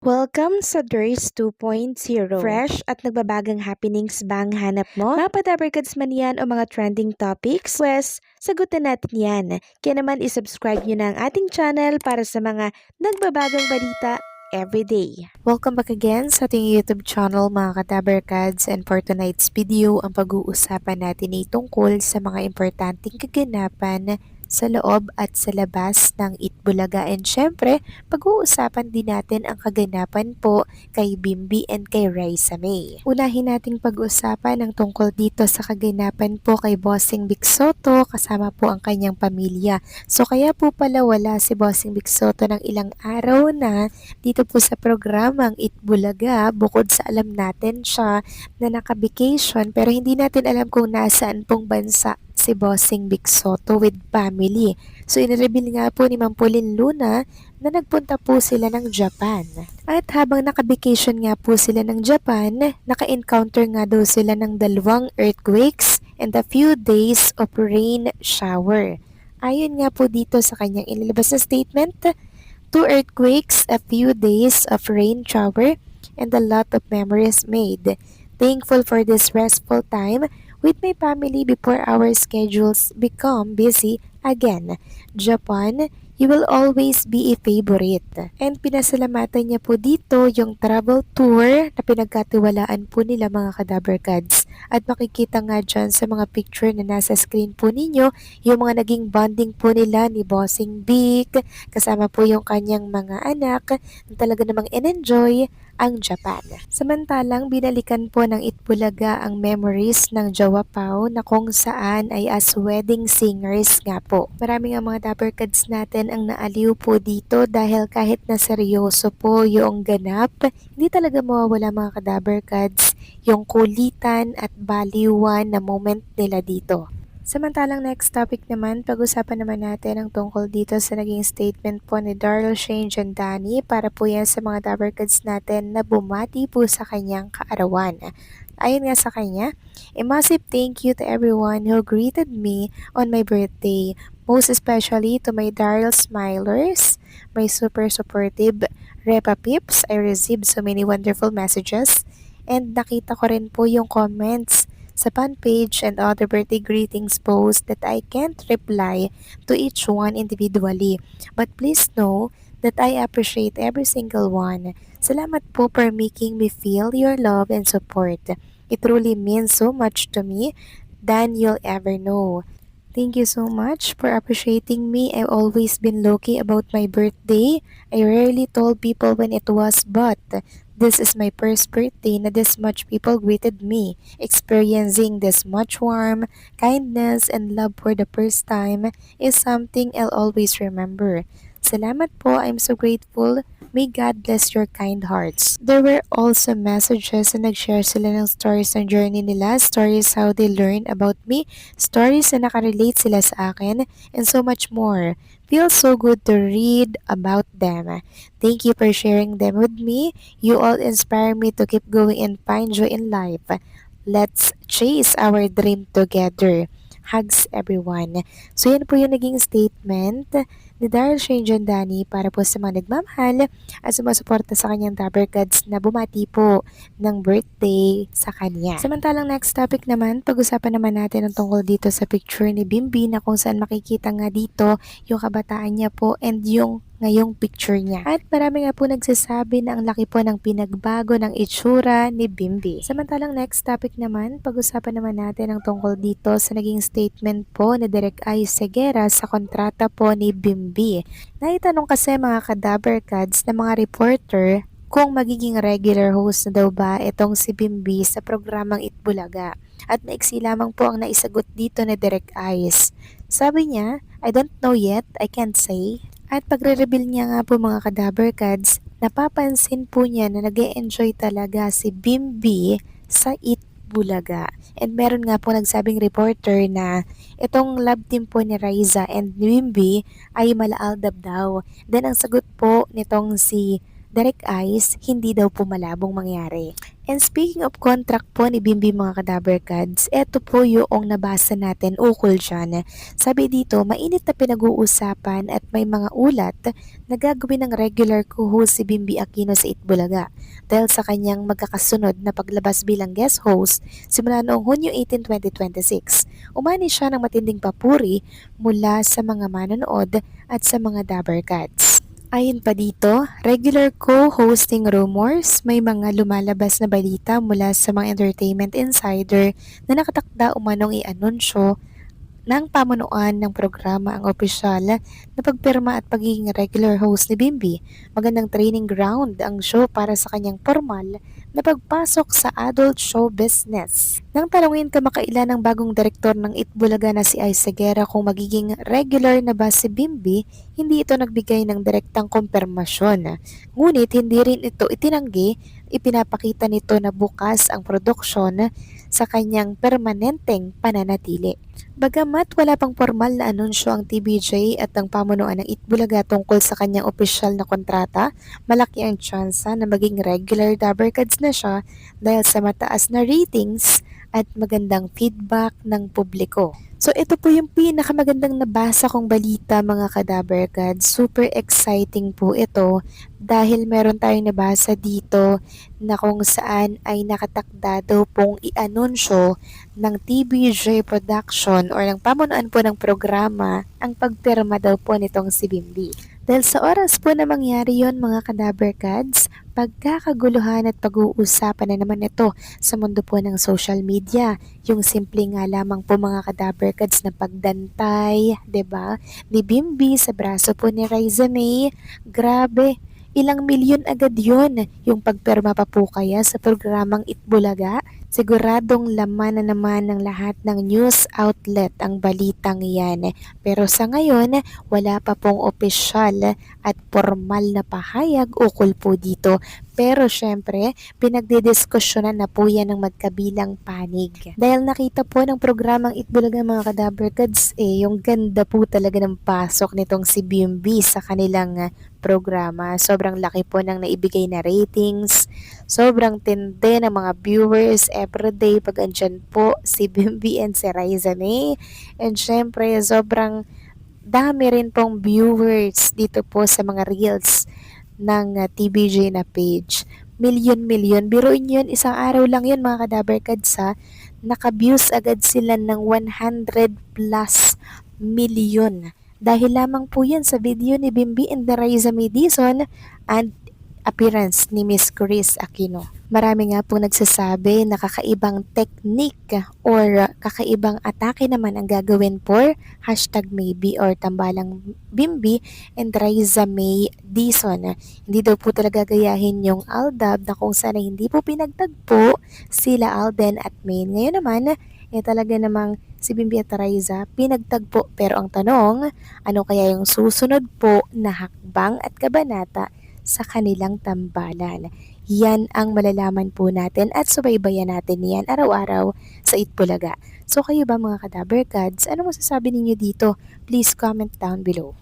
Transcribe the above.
Welcome sa DRS 2.0. Fresh at nagbabagang happenings bang hanap mo? Mga padabarkads man yan o mga trending topics? Pwes, sagutin natin yan. Kaya naman isubscribe nyo na ang ating channel para sa mga nagbabagang balita everyday. Welcome back again sa ating YouTube channel mga katabarkads, and for tonight's video, ang pag-uusapan natin ay tungkol sa mga importanteng kaganapan sa loob at sa labas ng Itbulaga. And syempre, pag-uusapan din natin ang kaganapan po kay Bimbi and kay Raisa May. Unahin nating pag-usapan ang tungkol dito sa kaganapan po kay Bossing Vic Soto kasama po ang kanyang pamilya. So kaya po pala wala si Bossing Vic Soto ng ilang araw na dito po sa programang Itbulaga, bukod sa alam natin siya na naka-vacation pero hindi natin alam kung nasaan pong bansa si Bossing Vic Soto with family. So inireveal nga po ni Ma'am Pauline Luna na nagpunta po sila ng Japan. At habang naka-vacation nga po sila ng Japan, naka-encounter nga daw sila ng 2 earthquakes and a few days of rain shower. Ayon nga po dito sa kanyang inilabas na statement, 2 earthquakes, a few days of rain shower, and a lot of memories made. Thankful for this restful time with my family before our schedules become busy again. Japan, you will always be a favorite. And pinasalamatan niya po dito yung travel tour na pinagkatiwalaan po nila mga kadabarkads. At makikita nga dyan sa mga picture na nasa screen po ninyo yung mga naging bonding po nila ni Bossing Vic, kasama po yung kanyang mga anak na talaga namang enjoy ang Japan. Samantalang binalikan po ng Itbulaga ang memories ng Jowa Pao na kung saan ay as wedding singers nga po. Marami nga mga dabarkads natin ang naaliw po dito dahil kahit na seryoso po yung ganap, hindi talaga mawawala mga kadabarkads yung kulitan at baliwan na moment nila dito. Samantalang next topic naman, pag-usapan naman natin ang tungkol dito sa naging statement po ni Darryl Shane Jandani para po yan sa mga dabarkads natin na bumati po sa kanyang kaarawan. Ayon nga sa kanya, a massive thank you to everyone who greeted me on my birthday, most especially to my Darryl Smilers, my super supportive Repa Pips. I received so many wonderful messages and nakita ko rin po yung comments sa fan page and other birthday greetings posts that I can't reply to each one individually. But please know that I appreciate every single one. Salamat po for making me feel your love and support. It truly means so much to me than you'll ever know. Thank you so much for appreciating me. I've always been low-key about my birthday. I rarely told people when it was, but this is my first birthday na this much people greeted me. Experiencing this much warmth, kindness, and love for the first time is something I'll always remember. Salamat po. I'm so grateful. May God bless your kind hearts. There were also messages na nag-share sila ng stories ng journey nila, stories how they learned about me, stories na nakarelate sila sa akin, and so much more. Feels so good to read about them. Thank you for sharing them with me. You all inspire me to keep going and find joy in life. Let's chase our dream together. Hugs everyone. So yan po yung naging statement ni Darryl Shane Jandani para po sa mga nagmamahal at sumasuporta sa kanyang dabarkads na bumati po ng birthday sa kanya. Samantalang next topic naman, pag-usapan naman natin ang tungkol dito sa picture ni Bimbi na kung saan makikita nga dito yung kabataan niya po and yung ngayong picture niya. At marami nga po nagsasabi na ang laki po ng pinagbago ng itsura ni Bimbi. Samantalang next topic naman, pag-usapan naman natin ang tungkol dito sa naging statement po ni Direk Ay Segura sa kontrata po ni Bimbi. Naitanong kasi mga kadabarkads na mga reporter kung magiging regular host na daw ba itong si Bimbi sa programang Itbulaga. At maiksi lamang po ang naisagot dito ni Direk Ice. Sabi niya, I don't know yet, I can't say. At pagre-reveal niya nga po mga kadabarkads, napapansin po niya na nag-e-enjoy talaga si Bimbi sa Itbulaga. And meron nga po nagsabing reporter na itong love team po ni Raisa and Bimbi ay malaaldab daw. Then ang sagot po nitong si direct eyes, hindi daw po malabong mangyari. And speaking of contract po ni Bimbi mga Kadaver Cards, eto po yung nabasa natin ukol dyan. Sabi dito, mainit na pinag-uusapan at may mga ulat na gagawin ng regular co-host si Bimbi Aquino sa Itbulaga dahil sa kanyang magkakasunod na paglabas bilang guest host simula noong Hunyo 18, 2026. Umani siya ng matinding papuri mula sa mga manonood at sa mga Dabber Cats. Ayon pa dito, regular co-hosting rumors, may mga lumalabas na balita mula sa mga entertainment insider na nakatakda umanong i-anunsyo ng pamunuan ng programa ang opisyal na pagpirma at pagiging regular host ni Bimbi. Magandang training ground ang show para sa kanyang formal na pagpasok sa adult show business. Nang tanungin kamakailan ng bagong direktor ng Itbulaga na si Ice Seguera kung magiging regular na ba si Bimbi, hindi ito nagbigay ng direktang kumpirmasyon. Ngunit hindi rin ito itinanggi, ipinapakita nito na bukas ang produksyon sa kanyang permanenteng pananatili. Bagamat wala pang formal na anunsyo ang TBJ at ang pamunuan ng Itbulaga tungkol sa kanyang opisyal na kontrata, malaki ang tsansa na maging regular Dabber Cats na siya dahil sa mataas na ratings at magandang feedback ng publiko. So ito po yung pinakamagandang nabasa kong balita mga Kadaver Cats. Super exciting po ito dahil meron tayong nabasa dito na kung saan ay nakatakda daw pong i-anunsyo ng TBJ Production or ng pamunuan po ng programa ang pagpirma daw po nitong si Bimbi. Dahil sa oras po na mangyari yon mga Kadaver Cats, pagkakaguluhan at pag-uusapan na naman ito sa mundo po ng social media. Yung simple nga lamang po mga Kadaver Cats na pagdantay, 'di ba? Ni Bimbi sa braso po ni Riza May. Grabe, ilang milyon agad yon yung pagpirma pa po kaya sa programang Itbulaga. Siguradong laman na naman ng lahat ng news outlet ang balitang yan. Pero sa ngayon, wala pa pong opisyal at formal na pahayag ukol po dito. Pero syempre, pinagdidiskusyonan na po yan ng magkabilang panig. Dahil nakita po ng programang Itbulaga mga Kadaver Cats, yung ganda po talaga ng pasok nitong si Bimbi sa kanilang programa. Sobrang laki po ng naibigay na ratings. Sobrang tindi ng mga viewers everyday pag andyan po si Bimbi and si Riza May. And syempre, sobrang dami rin pong viewers dito po sa mga reels ng TBJ na page. Milyon-milyon. Biruin yun, isang araw lang yun mga Kadaver Cats ha. Naka-views agad sila ng 100 plus million. Dahil lamang po yan sa video ni Bimbi and the Riza May Dizon and appearance ni Miss Chris Aquino. Marami nga pong nagsasabi na kakaibang technique or kakaibang atake naman ang gagawin for #maybe or tambalang Bimbi and Riza May Dizon. Hindi daw po talaga gayahin yung Aldab na kung saan hindi po pinagtagpo sila Alden at Maine. Ngayon naman, talaga namang si Bimbi at Riza pinagtagpo, pero ang tanong, ano kaya yung susunod po na hakbang at kabanata sa kanilang tambalan? Yan ang malalaman po natin at subaybayan natin yan araw-araw sa Itbulaga. So kayo ba mga Kadaver Cats, ano masasabi ninyo dito? Please comment down below.